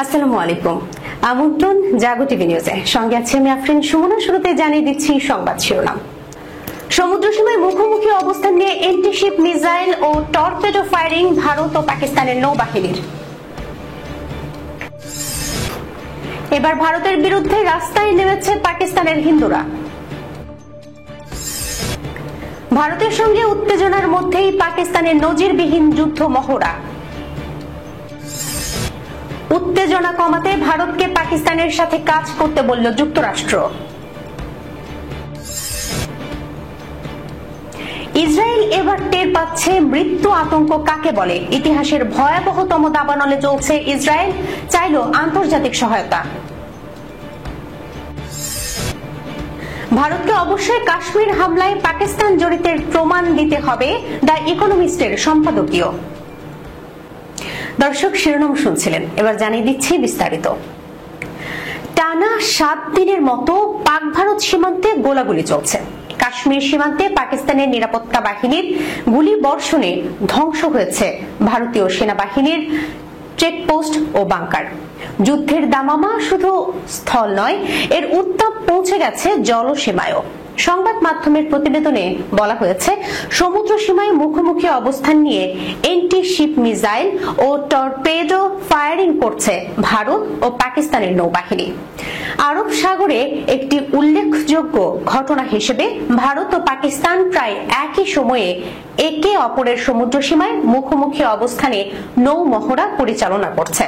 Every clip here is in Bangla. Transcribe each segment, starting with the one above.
আসসালামু আলাইকুম। আমন্ত্রণ জাগো টিভি নিউজে, সঙ্গে আছে আমি আফরিন সুমনা। শুরুতে জানিয়ে দিচ্ছি সংবাদ শিরোনাম। সমুদ্র সীমায় মুখোমুখি অবস্থান নিয়ে এন্টিশিপ মিসাইল ও টর্পেডো ফায়ারিং ভারত ও পাকিস্তানের নৌবাহিনীর। এবার ভারতের বিরুদ্ধে রাস্তায় নেমেছে পাকিস্তানের হিন্দুরা। ভারতের সঙ্গে উত্তেজনার মধ্যেই পাকিস্তানের নজিরবিহীন যুদ্ধ মহড়া। উত্তেজনা কমাতে ভারতকে পাকিস্তানের সাথে কাজ করতে বলল যুক্তরাষ্ট্র। ইসরায়েল এবার টের পাচ্ছে মৃত্যু আতঙ্ক কাকে বলে। ইতিহাসের ভয়াবহতম দাবানলে চলছে ইসরায়েল, চাইল আন্তর্জাতিক সহায়তা। ভারতকে অবশ্যই কাশ্মীর হামলায় পাকিস্তান জড়িতের প্রমাণ দিতে হবে, দ্য ইকোনমিস্টের সম্পাদকীয়। দর্শক, শিরোনাম শুনছিলেন, এবার জানিয়ে দিচ্ছি বিস্তারিত। টানা 7 দিনের মতো পাক ভারত সীমান্তে গোলাগুলি চলছে। কাশ্মীর সীমান্তে পাকিস্তানের নিরাপত্তা বাহিনীর গুলি বর্ষণে ধ্বংস হয়েছে ভারতীয় সেনাবাহিনীর চেকপোস্ট ও বাংকার। যুদ্ধের দামামা শুধু স্থল নয়, এর উত্তাপ পৌঁছে গেছে জলসীমায়ও। সংবাদ মাধ্যমের প্রতিবেদনে বলা হয়েছে, সমুদ্র সীমায় মুখোমুখি অবস্থান নিয়ে এন্টি শিপ মিসাইল ও টর্পেডো ফায়ারিং করছে ভারত ও পাকিস্তানের নৌবাহিনী। আরব সাগরে একটি উল্লেখযোগ্য ঘটনা হিসেবে ভারত ও পাকিস্তান প্রায় একই সময়ে একে অপরের সমুদ্র সীমায় মুখোমুখি অবস্থানে নৌ মহড়া পরিচালনা করছে।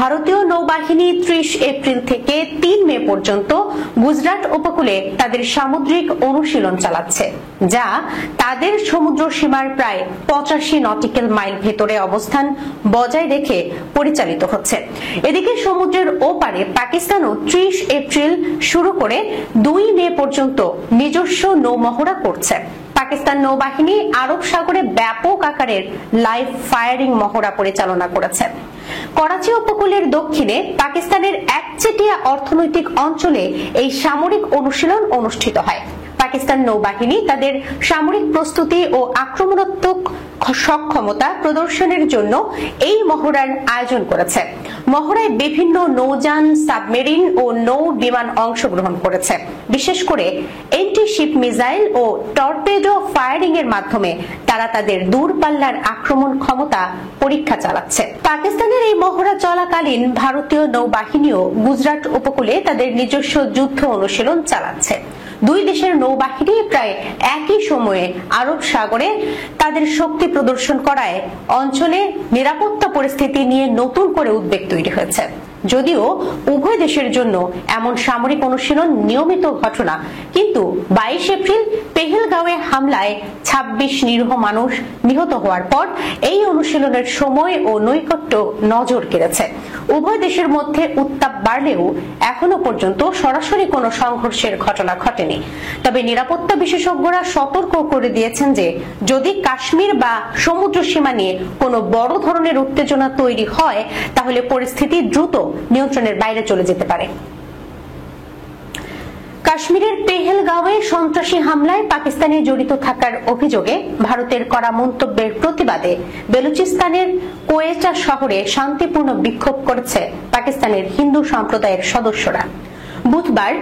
ভারতীয় নৌবাহিনী 30 এপ্রিল থেকে 3 মে পর্যন্ত গুজরাট উপকূলে তাদের সামুদ্রিক অনুশীলন চালাচ্ছে, যা তাদের সমুদ্র সীমার প্রায় 85 নটিক্যাল মাইল ভেতরে অবস্থান বজায় রেখে পরিচালিত হচ্ছে। এদিকে সমুদ্রের ওপারে পাকিস্তানও 30 এপ্রিল শুরু করে 2 মে পর্যন্ত নিজস্ব নৌ মহড়া করছে। পাকিস্তান নৌবাহিনী আরব সাগরে ব্যাপক আকারের লাইভ ফায়ারিং মহড়া পরিচালনা করেছে। করাচি উপকূলের দক্ষিণে পাকিস্তানের একচেটিয়া অর্থনৈতিক অঞ্চলে এই সামরিক অনুশীলন অনুষ্ঠিত হয়। পাকিস্তান নৌবাহিনী তাদের সামরিক প্রস্তুতি ও আক্রমণাত্মক সক্ষমতা প্রদর্শনের জন্য এই মহড়ার আয়োজন করেছে। মহড়ায় বিভিন্ন নৌযান, সাবমেরিন ও নৌ বিমান অংশগ্রহণ করেছে। বিশেষ করে এন্টি শিপ মিসাইল ও টর্পেডো ফায়ারিং এর মাধ্যমে তারা তাদের দূরপাল্লার আক্রমণ ক্ষমতা পরীক্ষা চালাচ্ছে। পাকিস্তানের এই মহড়া চলাকালীন ভারতীয় নৌবাহিনীও গুজরাট উপকূলে তাদের নিজস্ব যুদ্ধ অনুশীলন চালাচ্ছে। দুই দেশের নৌবাহিনী প্রায় একই সময়ে আরব সাগরে তাদের শক্তি প্রদর্শন করায় অঞ্চলে নিরাপত্তা পরিস্থিতি নিয়ে নতুন করে উদ্বেগ তৈরি হয়েছে। যদিও উভয় দেশের জন্য এমন সামরিক অনুশীলন নিয়মিত ঘটনা, কিন্তু 22 এপ্রিল পেহেলগাঁওয়ে হামলায় 26 নিরীহ মানুষ নিহত হওয়ার পর এই অনুশীলনের সময় ও নৈকট্য নজর কেড়েছে। উভয় দেশের মধ্যে উত্তাপ বাড়লেও এখনো পর্যন্ত সরাসরি কোনো সংঘর্ষের ঘটনা ঘটেনি। তবে নিরাপত্তা বিশেষজ্ঞরা সতর্ক করে দিয়েছেন যে যদি কাশ্মীর বা সমুদ্র সীমা নিয়ে কোনো বড় ধরনের উত্তেজনা তৈরি হয়, তাহলে পরিস্থিতি দ্রুত নিয়ন্ত্রণের বাইরে চলে যেতে পারে। কাশ্মীরের পেহেলগাঁওয়ে সন্ত্রাসী হামলায় পাকিস্তানে জড়িত থাকার অভিযোগে ভারতের করা মন্তব্যের প্রতিবাদে বেলুচিস্তানের কোয়েটা শহরে শান্তিপূর্ণ বিক্ষোভ করেছে পাকিস্তানের হিন্দু সম্প্রদায়ের সদস্যরা। বুধবার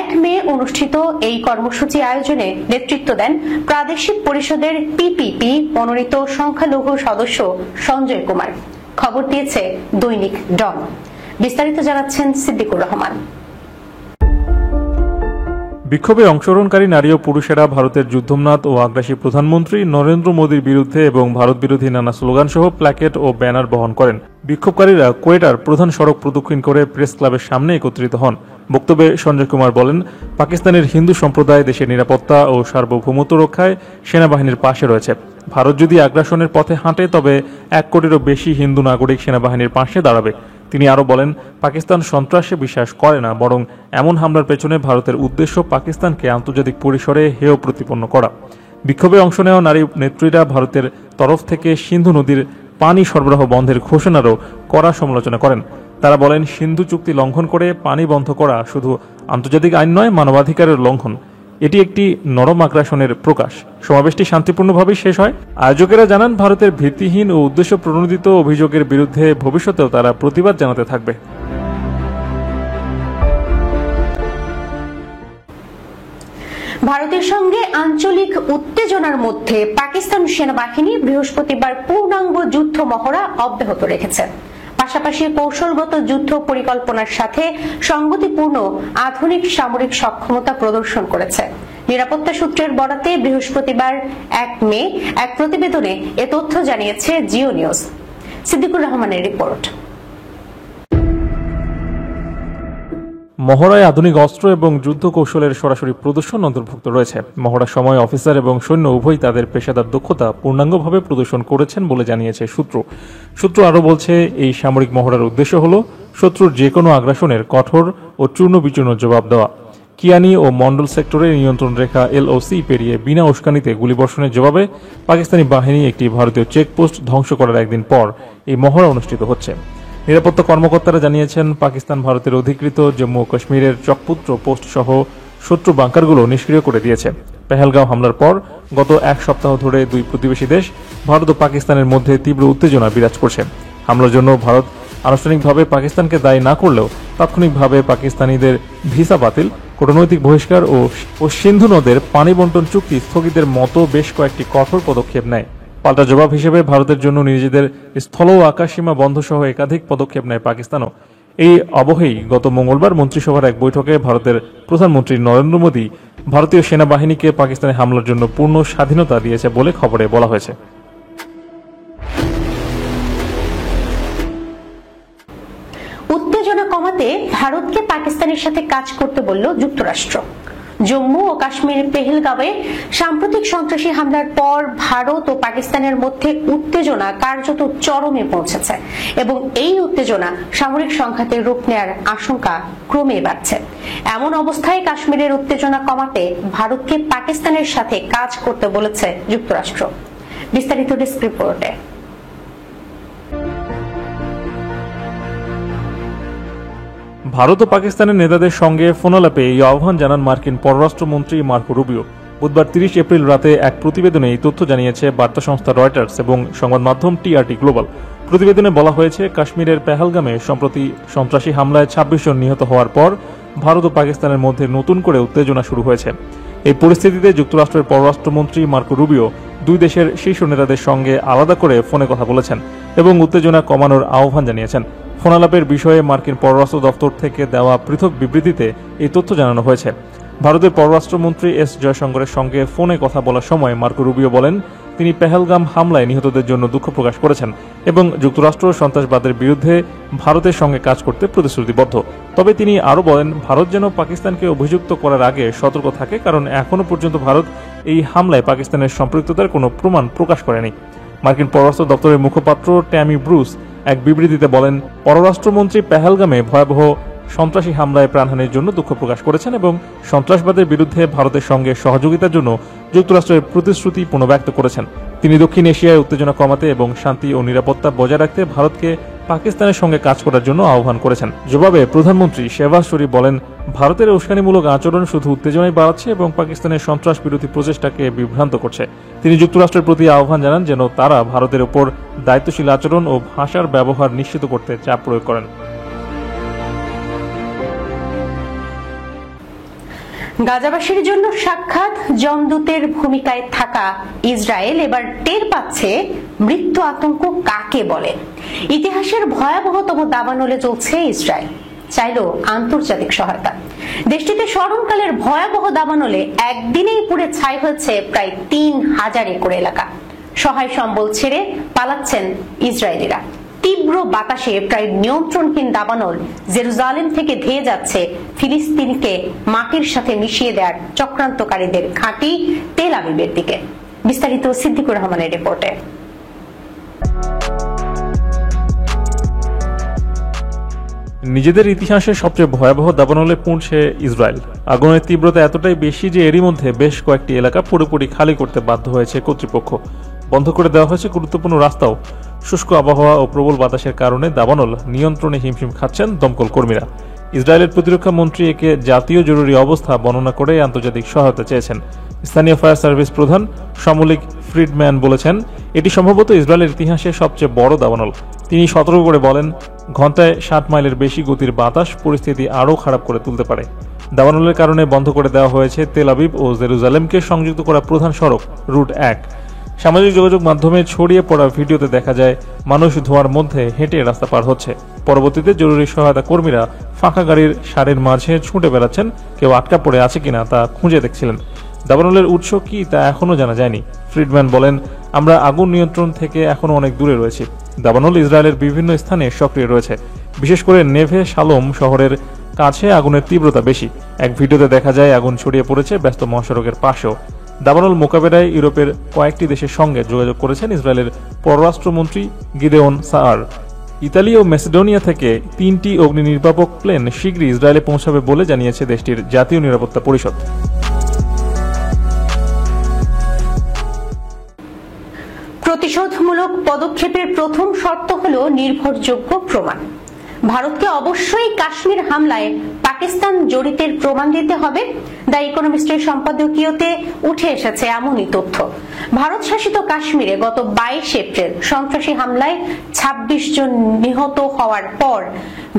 1 মে অনুষ্ঠিত এই কর্মসূচি আয়োজনে নেতৃত্ব দেন প্রাদেশিক পরিষদের পিপিপি মনোনীত সংখ্যালঘু সদস্য সঞ্জয় কুমার। খবর দিয়েছে দৈনিক ডন। বিস্তারিত জানাচ্ছেন সিদ্দিকুর রহমান। বিক্ষোভে অংশগ্রহণকারী নারী ও পুরুষেরা ভারতের যুদ্ধোন্মাদ ও আগ্রাসী প্রধানমন্ত্রী নরেন্দ্র মোদীর বিরুদ্ধে এবং ভারত বিরোধী নানা স্লোগান সহ প্ল্যাকেট ও ব্যানার বহন করেন। বিক্ষোভকারীরা কোয়েটার প্রধান সড়ক প্রদক্ষিণ করে প্রেস ক্লাবের সামনে একত্রিত হন। বক্তব্যে সঞ্জয় কুমার বলেন, পাকিস্তানের হিন্দু সম্প্রদায় দেশের নিরাপত্তা ও সার্বভৌমত্ব রক্ষায় সেনাবাহিনীর পাশে রয়েছে। ভারত যদি আগ্রাসনের পথে হাঁটে, তবে 1 কোটিরও বেশি হিন্দু নাগরিক সেনাবাহিনীর পাশে দাঁড়াবে। তিনি আরও বলেন, পাকিস্তান সন্ত্রাসে বিশ্বাস করে না, বরং এমন হামলার পেছনে ভারতের উদ্দেশ্য পাকিস্তানকে আন্তর্জাতিক পরিসরে হেয় প্রতিপন্ন করা। বিক্ষোভে অংশ নেওয়া নারী নেত্রীরা ভারতের তরফ থেকে সিন্ধু নদীর পানি সরবরাহ বন্ধের ঘোষণারও কড়া সমালোচনা করেন। তারা বলেন, সিন্ধু চুক্তি লঙ্ঘন করে পানি বন্ধ করা শুধু আন্তর্জাতিক আইন নয়, মানবাধিকারের লঙ্ঘন। এটি একটি নরম আগ্রাসনের প্রকাশ। সমাবেশটি শান্তিপূর্ণভাবেই শেষ হয়। আয়োজকেরা জানান, ভারতের ভিত্তিহীন ও উদ্দেশ্য প্রণোদিত অভিযোগের বিরুদ্ধে ভবিষ্যতেও তারা প্রতিবাদ জানাতে থাকবে। ভারতের সঙ্গে আঞ্চলিক উত্তেজনার মধ্যে পাকিস্তান সেনাবাহিনী বৃহস্পতিবার পূর্ণাঙ্গ যুদ্ধ মহড়া অব্যাহত রেখেছে। পাশাপাশি কৌশলগত যুদ্ধ পরিকল্পনার সাথে সংগতিপূর্ণ আধুনিক সামরিক সক্ষমতা প্রদর্শন করেছে। নিরাপত্তা সূত্রের বরাতে বৃহস্পতিবার 1 মে এক প্রতিবেদনে এ তথ্য জানিয়েছে জিও নিউজ। সিদ্দিকুর রহমানের রিপোর্ট। মহড়ায় আধুনিক অস্ত্র এবং যুদ্ধ কৌশলের সরাসরি প্রদর্শন অন্তর্ভুক্ত রয়েছে। মহড়ার সময় অফিসার এবং সৈন্য উভয়ই তাদের পেশাদার দক্ষতা পূর্ণাঙ্গভাবে প্রদর্শন করেছেন বলে জানিয়েছে সূত্র আরও বলছে, এই সামরিক মহড়ার উদ্দেশ্য হল শত্রুর যে কোনো আগ্রাসনের কঠোর ও চূর্ণ বিচূর্ণ জবাব দেওয়া। কিয়ানি ও মন্ডল সেক্টরে নিয়ন্ত্রণ রেখা LOC পেরিয়ে বিনা উস্কানিতে গুলিবর্ষণের জবাবে পাকিস্তানি বাহিনী একটি ভারতীয় চেকপোস্ট ধ্বংস করার একদিন পর এই মহড়া অনুষ্ঠিত হচ্ছে। নিরাপত্তা কর্মকর্তারা জানিয়েছেন, পাকিস্তান ভারতের অধিকৃত জম্মু ও কাশ্মীরের চকপুত্র পোস্ট সহ শত্রু বাংকারগুলো নিষ্ক্রিয় করে দিয়েছে। পেহেলগাঁও হামলার পর গত এক সপ্তাহ ধরে দুই প্রতিবেশী দেশ ভারত ও পাকিস্তানের মধ্যে তীব্র উত্তেজনা বিরাজ করছে। হামলার জন্য ভারত আনুষ্ঠানিকভাবে পাকিস্তানকে দায়ী না করলেও তাৎক্ষণিকভাবে পাকিস্তানিদের ভিসা বাতিল, কূটনৈতিক বহিষ্কার ও সিন্ধু নদের পানি বন্টন চুক্তি স্থগিতের মতো বেশ কয়েকটি কঠোর পদক্ষেপ নেয়। পাল্টা জবাব হিসেবে ভারতের জন্য নিজেদের স্থল ও আকাশসীমা বন্ধ সহ একাধিক পদক্ষেপ নেয় পাকিস্তানও। এই আবহেই গত মঙ্গলবার মন্ত্রিসভার এক বৈঠকে ভারতের প্রধানমন্ত্রী নরেন্দ্র মোদী ভারতীয় সেনাবাহিনীকে পাকিস্তানে হামলার জন্য পূর্ণ স্বাধীনতা দিয়েছে বলে খবরে বলা হয়েছে। উত্তেজনা কমাতে ভারতকে পাকিস্তানের সাথে কাজ করতে বলল যুক্তরাষ্ট্র। জম্মু ও কাশ্মীরের পেহেলগাঁওয়ে সাম্প্রতিক সন্ত্রাসী হামলার পর ভারত ও পাকিস্তানের মধ্যে উত্তেজনা কার্যত চরমে পৌঁছেছে এবং এই উত্তেজনা সামরিক সংঘাতের রূপ নেয়ার আশঙ্কা ক্রমেই বাড়ছে। এমন অবস্থায় কাশ্মীরের উত্তেজনা কমাতে ভারতকে পাকিস্তানের সাথে কাজ করতে বলেছে যুক্তরাষ্ট্র। বিস্তারিত ডেস্ক রিপোর্টে। ভারত ও পাকিস্তানের নেতাদের সঙ্গে ফোনালাপে এই আহ্বান জানান মার্কিন পররাষ্ট্রমন্ত্রী মার্কো রুবিও। বুধবার 30 এপ্রিল রাতে এক প্রতিবেদনে এই তথ্য জানিয়েছে বার্তা সংস্থা রয়টার্স এবং সংবাদ মাধ্যম TRT গ্লোবাল। প্রতিবেদনে বলা হয়েছে, কাশ্মীরের পেহেলগামে সম্প্রতি সন্ত্রাসী হামলায় 26 জন নিহত হওয়ার পর ভারত ও পাকিস্তানের মধ্যে নতুন করে উত্তেজনা শুরু হয়েছে। এই পরিস্থিতিতে যুক্তরাষ্ট্রের পররাষ্ট্রমন্ত্রী মার্কো রুবিও দুই দেশের শীর্ষ নেতাদের সঙ্গে আলাদা করে ফোনে কথা বলেছেন এবং উত্তেজনা কমানোর আহ্বান জানিয়েছেন। ফোনালাপের বিষয়ে মার্কিন পররাষ্ট্র দপ্তর থেকে দেওয়া পৃথক বিবৃতিতে এই তথ্য জানানো হয়েছে। ভারতের পররাষ্ট্রমন্ত্রী S জয়শঙ্করের সঙ্গে ফোনে কথা বলার সময় মার্কো রুবিও বলেন, তিনি পেহেলগাম হামলায় নিহতদের জন্য দুঃখ প্রকাশ করেছেন এবং যুক্তরাষ্ট্র সন্ত্রাসবাদের বিরুদ্ধে ভারতের সঙ্গে কাজ করতে প্রতিশ্রুতিবদ্ধ। তবে তিনি আরও বলেন, ভারত যেন পাকিস্তানকে অভিযুক্ত করার আগে সতর্ক থাকে, কারণ এখনও পর্যন্ত ভারত এই হামলায় পাকিস্তানের সম্পৃক্ততার কোনো প্রমাণ প্রকাশ করেনি। মার্কিন পররাষ্ট্র দপ্তরের মুখপাত্র ট্যামি ব্রুস এক বিবৃতিতে বলেন, পররাষ্ট্রমন্ত্রী পেহেলগামে ভয়াবহ সন্ত্রাসী হামলায় প্রাণহানির জন্য দুঃখ প্রকাশ করেছেন এবং সন্ত্রাসবাদের বিরুদ্ধে ভারতের সঙ্গে সহযোগিতার জন্য যুক্তরাষ্ট্রের প্রতিশ্রুতি পুনর্ব্যক্ত করেছেন। তিনি দক্ষিণ এশিয়ায় উত্তেজনা কমাতে এবং শান্তি ও নিরাপত্তা বজায় রাখতে ভারতকে পাকিস্তানের সঙ্গে কাজ করার জন্য আহ্বান করেছেন। জবাবে প্রধানমন্ত্রী শেহবাজ শরীফ বলেন, ভারতের উস্কানিমূলক আচরণ শুধু উত্তেজনাই বাড়াচ্ছে এবং পাকিস্তানের সন্ত্রাস বিরোধী প্রচেষ্টাকে বিভ্রান্ত করছে। তিনি যুক্তরাষ্ট্রের প্রতি আহ্বান জানান যেন তারা ভারতের উপর দায়িত্বশীল আচরণ ও ভাষার ব্যবহার নিশ্চিত করতে চাপ প্রয়োগ করেন। গাজাবাসীর জন্য সাক্ষাৎ যমদূতের ভূমিকায় থাকা ইসরায়েল এবার টের পাচ্ছে মৃত্যু আতঙ্ক কাকে বলে। ইতিহাসের ভয়াবহতম দাবানলে চলছে ইসরায়েল, চাইল আন্তর্জাতিক সহায়তা। দেশটিতে স্মরণকালের ভয়াবহ দাবানলে একদিনেই পুড়ে ছাই হয়েছে প্রায় 3000 একর এলাকা। সহায় সম্বল ছেড়ে পালাচ্ছেন ইসরায়েলিরা। তীব্র বাতাসে প্রায় নিয়ন্ত্রণহীন দাবানল জেরুজালেম থেকে ধেয়ে যাচ্ছে ফিলিস্তিনকে মাটির সাথে মিশিয়ে দেওয়ার চক্রান্তকারীদের ঘাঁটি তেল আবিবের দিকে। বিস্তারিত সিদ্দিকুর রহমানের রিপোর্টে। নিজেদের ইতিহাসের সবচেয়ে ভয়াবহ দাবানলে পুড়ছে ইসরায়েল। আগুনের তীব্রতা এতটাই বেশি যে এরই মধ্যে বেশ কয়েকটি এলাকা পুরোপুরি খালি করতে বাধ্য হয়েছে কর্তৃপক্ষ। বন্ধ করে দেওয়া হয়েছে গুরুত্বপূর্ণ রাস্তাও। শুষ্ক আবহাওয়া ও প্রবল বাতাসের কারণে দাবানল নিয়ন্ত্রণে হিমশিম খাচ্ছেন দমকল কর্মীরা। ইসরায়েলের প্রতিরক্ষা মন্ত্রী একে জাতীয় জরুরি অবস্থা বর্ণনা করে আন্তর্জাতিক সহায়তা চেয়েছেন। স্থানীয় ফায়ার সার্ভিস প্রধান সমলিক ফ্রিডম্যান বলেছেন, এটি সম্ভবত ইসরায়েলের ইতিহাসে সবচেয়ে বড় দাবানল। তিনি সতর্ক করে বলেন, ঘন্টায় 60 মাইলের বেশি গতির বাতাস পরিস্থিতি আরও খারাপ করে তুলতে পারে। দাবানলের কারণে বন্ধ করে দেওয়া হয়েছে তেল আবিব ও জেরুজালেমকে সংযুক্ত করা প্রধান সড়ক রুট 1। সামাজিক যোগাযোগ মাধ্যমে ছড়িয়ে পড়া ভিডিওতে দেখা যায় মানুষ ধোঁয়ার মধ্যে হেঁটে রাস্তা পার হচ্ছে। পরবর্তীতে জরুরি সহায়তা কর্মীরা ফাঁকা গাড়ির সারির মাঝে ছুটে বেড়াচ্ছেন, কেউ আটকা পড়ে আছে কিনা তা খুঁজে দেখছিলেন। দাবানলের উৎস কি তা এখনও জানা যায়নি। ফ্রিডম্যান বলেন, আমরা আগুন নিয়ন্ত্রণ থেকে এখনও অনেক দূরে রয়েছি। দাবানল ইসরায়েলের বিভিন্ন স্থানে সক্রিয় রয়েছে, বিশেষ করে নেভে শালোম শহরের কাছে আগুনের তীব্রতা বেশি। এক ভিডিওতে দেখা যায় আগুন ছড়িয়ে পড়েছে ব্যস্ত মহাসড়কের পাশেও। দাবানল মোকাবেলায় ইউরোপের কয়েকটি দেশের সঙ্গে যোগাযোগ করেছেন ইসরায়েলের পররাষ্ট্রমন্ত্রী গিদেওন সাআর। ইতালি ও মেসিডোনিয়া থেকে 3টি অগ্নি নির্বাপক প্লেন শীঘ্রই ইসরায়েলে পৌঁছাবে বলে জানিয়েছে দেশটির জাতীয় নিরাপত্তা পরিষদ। প্রতিশোধমূলক পদক্ষেপের প্রথম শর্ত হল নির্ভরযোগ্য প্রমাণ। ভারতকে অবশ্যই কাশ্মীর হামলায় পাকিস্তান জড়িতের প্রমাণ দিতে হবে। দ্য ইকোনমিস্টের সম্পাদকীয়তে উঠে এসেছে এমনই তথ্য। ভারত শাসিত কাশ্মীরে গত 22 এপ্রিল সন্ত্রাসী হামলায় 26 জন নিহত হওয়ার পর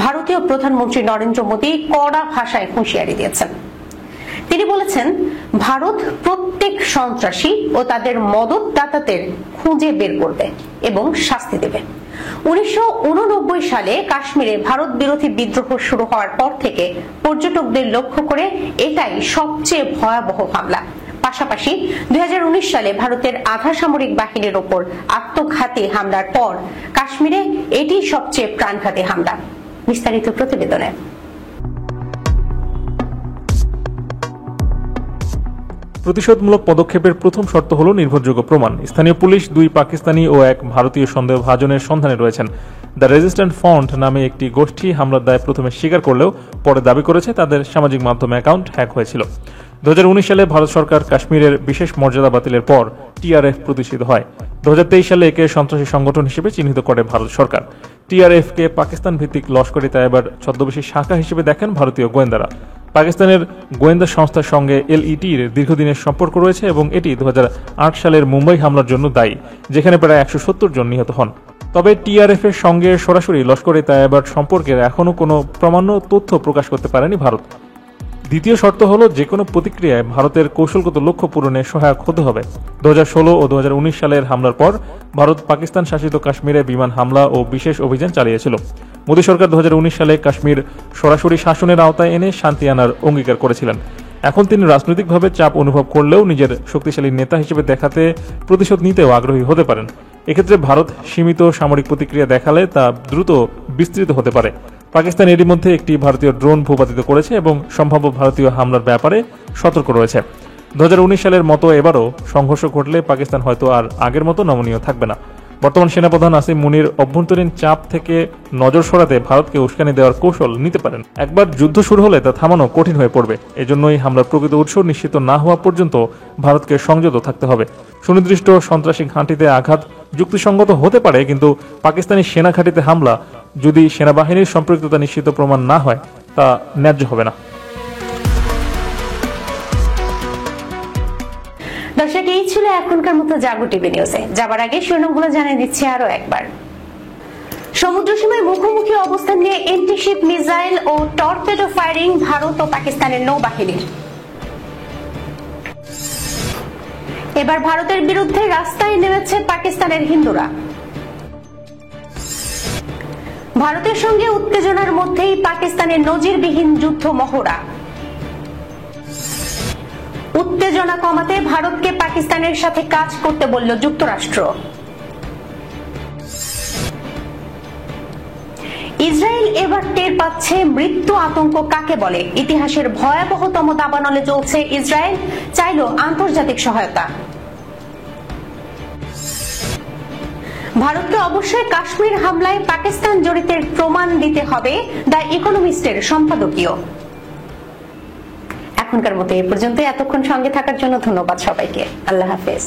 ভারতীয় প্রধানমন্ত্রী নরেন্দ্র মোদী কড়া ভাষায় হুঁশিয়ারি দিয়েছেন। তিনি বলেছেন, ভারত প্রত্যেক সন্ত্রাসী ও তাদের মদতদাতাদের খুঁজে বের করবে এবং শাস্তি দেবে। 1989 সালে কাশ্মীরে ভারত বিরোধী বিদ্রোহ শুরু হওয়ার পর থেকে পর্যটকদের লক্ষ্য করে এটাই সবচেয়ে ভয়াবহ হামলা। পাশাপাশি 2019 সালে ভারতের আধা সামরিক বাহিনীর ওপর আত্মঘাতী হামলার পর কাশ্মীরে এটি সবচেয়ে প্রাণঘাতী হামলা। বিস্তারিত প্রতিবেদনে। প্রতিশোধমূলক পদক্ষেপের প্রথম শর্ত হল নির্ভরযোগ্য প্রমাণ। স্থানীয় পুলিশ 2 পাকিস্তানি ও এক ভারতীয় সন্দেহভাজনের সন্ধানে রয়েছেন। দ্য রেজিস্ট্যান্ট ফ্রন্ট নামে একটি গোষ্ঠী হামলার দায় প্রথমে স্বীকার করলেও পরে দাবি করেছে তাদের সামাজিক মাধ্যম অ্যাকাউন্ট হ্যাক হয়েছিল। 2019 সালে ভারত সরকার কাশ্মীরের বিশেষ মর্যাদা বাতিলের পর টিআরএফ প্রতিষ্ঠিত হয়। 2023 সালে একে সন্ত্রাসী সংগঠন হিসেবে চিহ্নিত করে ভারত সরকার। টিআরএফকে পাকিস্তান ভিত্তিক লস্করি তাইবার ছদ্মবেশী শাখা হিসেবে দেখেন ভারতীয় গোয়েন্দারা। পাকিস্তানের গোয়েন্দা সংস্থার সঙ্গে এলইটির দীর্ঘদিনের সম্পর্ক রয়েছে এবং এটি 2008 সালের মুম্বাই হামলার জন্য দায়ী, যেখানে প্রায় 170 জন নিহত হন। তবে টিআরএফ এর সঙ্গে সরাসরি লস্করে তাইবার সম্পর্কের এখনও কোনো প্রামাণ্য তথ্য প্রকাশ করতে পারেনি ভারত। দ্বিতীয় শর্ত হল, যে কোনো প্রতিক্রিয়ায় ভারতের কৌশলগত লক্ষ্য পূরণে সহায়ক হতে হবে। 2016 ও 2019 সালের হামলার পর ভারত পাকিস্তান শাসিত কাশ্মীরে বিমান হামলা ও বিশেষ অভিযান চালিয়েছিল। মোদী সরকার 2019 সালে কাশ্মীর সরাসরি শাসনের আওতায় এনে শান্তি আনার অঙ্গীকার করেছিলেন। এখন তিনি রাজনৈতিকভাবে চাপ অনুভব করলেও নিজের শক্তিশালী নেতা হিসেবে দেখাতে প্রতিশোধ নিতেও আগ্রহী হতে পারেন। এক্ষেত্রে ভারত সীমিত সামরিক প্রতিক্রিয়া দেখালে তা দ্রুত বিস্তৃত হতে পারে। পাকিস্তান এরই মধ্যে একটি ভারতীয় ড্রোন ভূপাতিত করেছে এবং সম্ভাব্য ভারতীয় হামলার ব্যাপারে সতর্ক রয়েছে। 2019 সালের মতো এবারও সংঘর্ষ ঘটলে পাকিস্তান হয়তো আর আগের মতো নমনীয় থাকবে না। বর্তমান সেনাপ্রধান আসিম মুনির অভ্যন্তরীণ চাপ থেকে নজর সরাতে ভারতকে উস্কানি দেওয়ার কৌশল নিতে পারেন। একবার যুদ্ধ শুরু হলে তা থামানো কঠিন হয়ে পড়বে। এজন্যই হামলার প্রকৃত উৎস নিশ্চিত না হওয়া পর্যন্ত ভারতকে সংযত থাকতে হবে। সুনির্দিষ্ট সন্ত্রাসী ঘাঁটিতে আঘাত যুক্তিসঙ্গত হতে পারে, কিন্তু পাকিস্তানি সেনা ঘাঁটিতে হামলা যদি সেনাবাহিনীর সম্পৃক্ততা নিশ্চিত প্রমাণ না হয় তা ন্যায্য হবে না। দর্শক, এই ছিল এখনকার মতো জাগো টিভি নিউজে। যাবার আগে শিরোনামগুলো জানিয়ে দিচ্ছি আরো একবার। সমুদ্র সীমায় মুখোমুখি অবস্থান নিয়ে এন্টিশিপ মিসাইল ও টর্পেডো ফায়ারিং ভারত ও পাকিস্তানের নৌবাহিনীর। এবার ভারতের বিরুদ্ধে রাস্তায় নেমেছে পাকিস্তানের হিন্দুরা। ভারতের সঙ্গে উত্তেজনার মধ্যেই পাকিস্তানের নজিরবিহীন যুদ্ধ মহড়া। উত্তেজনা কমাতে ভারতকে পাকিস্তানের সাথে কাজ করতে বলল যুক্তরাষ্ট্র। ইসরায়েল এবার টের পাচ্ছে মৃত্যু আতঙ্ক কাকে বলে। ইতিহাসের ভয়াবহতম দাবানলে চলছে ইসরায়েল, চাইল আন্তর্জাতিক সহায়তা। ভারতকে অবশ্যই কাশ্মীর হামলায় পাকিস্তান জড়িতের প্রমাণ দিতে হবে, দ্য ইকোনমিস্টের সম্পাদকীয়। এখনকার মতো এ পর্যন্ত। এতক্ষণ সঙ্গে থাকার জন্য ধন্যবাদ সবাইকে। আল্লাহ হাফেজ।